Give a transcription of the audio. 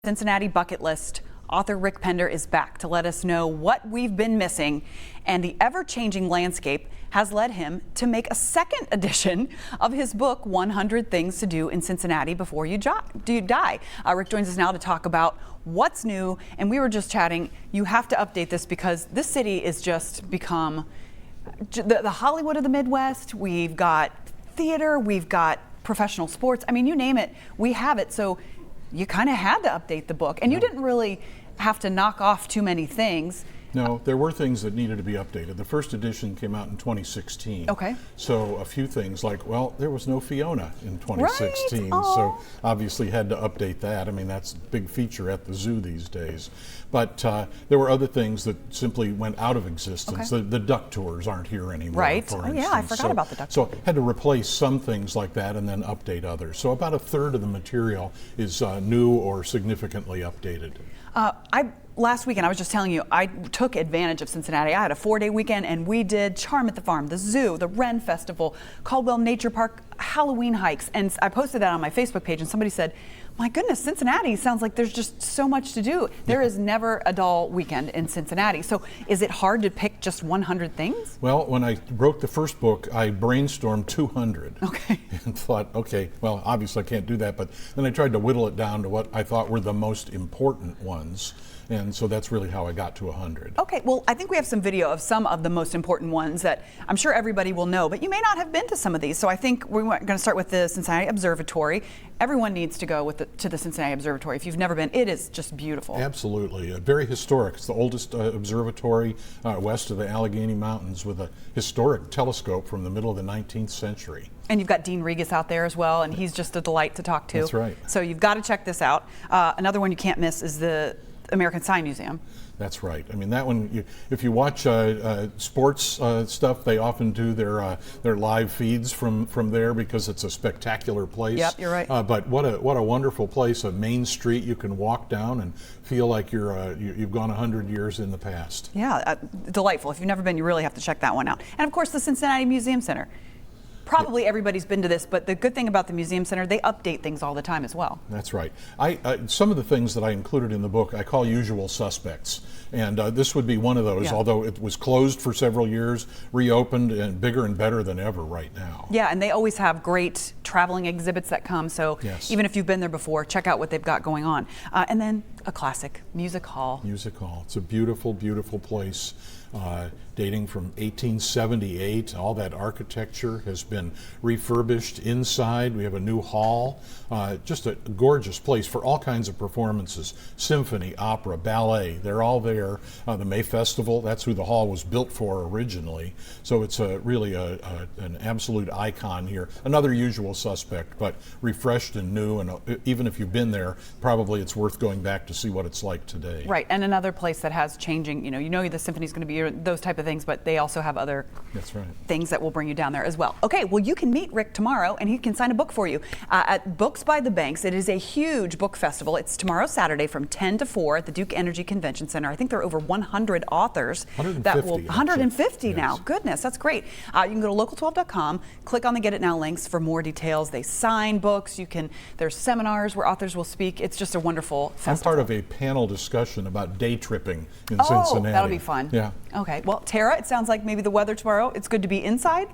Cincinnati Bucket List, author Rick Pender is back to let us know what we've been missing, and the ever-changing landscape has led him to make a second edition of his book, 100 Things to Do in Cincinnati Before You Die. Rick joins us now to talk about what's new, and we were just chatting. You have to update this because this city is just become the Hollywood of the Midwest. We've got theater, we've got professional sports. I mean, you name it, we have it. So you kind of had to update the book, and you didn't really have to knock off too many things. No, there were things that needed to be updated. The first edition came out in 2016. Okay. So a few things like, well, there was no Fiona in 2016, right? So obviously had to update that. I mean, that's a big feature at the zoo these days. But there were other things that simply went out of existence. Okay. The duck tours aren't here anymore, right. for instance. Yeah, I forgot about the duck So tour. had to replace some things like that and then update others. So about a third of the material is new or significantly updated. Last weekend, I was just telling you, I took advantage of Cincinnati. I had a 4-day weekend, and we did Charm at the Farm, the zoo, the Wren Festival, Caldwell Nature Park, Halloween hikes. And I posted that on my Facebook page, and somebody said, my goodness, Cincinnati sounds like there's just so much to do. There is never a dull weekend in Cincinnati. So is it hard to pick just 100 things? Well, when I wrote the first book, I brainstormed 200. Okay. And thought, okay, well, obviously I can't do that, but then I tried to whittle it down to what I thought were the most important ones. And so that's really how I got to 100. Okay, well, I think we have some video of some of the most important ones that I'm sure everybody will know, but you may not have been to some of these. So I think we're going to start with the Cincinnati Observatory. Everyone needs to go to the Cincinnati Observatory. If you've never been, it is just beautiful. Absolutely, very historic. It's the oldest observatory west of the Allegheny Mountains with a historic telescope from the middle of the 19th century. And you've got Dean Regas out there as well, and he's just a delight to talk to. That's right. So you've got to check this out. Another one you can't miss is the American Sign Museum. That's right. I mean, that one, if you watch sports stuff, they often do their live feeds from there because it's a spectacular place. Yep, you're right. But what a wonderful place, a main street you can walk down and feel like you've gone 100 years in the past. Yeah, delightful. If you've never been, you really have to check that one out. And of course, the Cincinnati Museum Center. Probably everybody's been to this, but the good thing about the Museum Center, they update things all the time as well. That's right. Some of the things that I included in the book, I call usual suspects. And this would be one of those, although it was closed for several years, reopened, and bigger and better than ever right now. Yeah, and they always have great traveling exhibits that come, so even if you've been there before, check out what they've got going on. And then a classic, Music Hall. Music Hall. It's a beautiful, beautiful place. Dating from 1878. All that architecture has been refurbished inside. We have a new hall. Just a gorgeous place for all kinds of performances. Symphony, opera, ballet, they're all there. The May Festival, that's who the hall was built for originally. So it's really an absolute icon here. Another usual suspect, but refreshed and new, and even if you've been there, probably it's worth going back to see what it's like today. Right, and another place that has changing, you know the symphony's going to be those type of things, but they also have other things that will bring you down there as well. Okay, well, you can meet Rick tomorrow, and he can sign a book for you at Books by the Banks. It is a huge book festival. It's tomorrow, Saturday, from 10 to 4 at the Duke Energy Convention Center. I think there are over 100 authors. 150 now. Yes. Goodness, that's great. You can go to local12.com, click on the Get It Now links for more details. They sign books. There's seminars where authors will speak. It's just a wonderful festival. I'm part of a panel discussion about day tripping in Cincinnati. That'll be fun. Yeah. Okay, well, Tara, it sounds like maybe the weather tomorrow, it's good to be inside?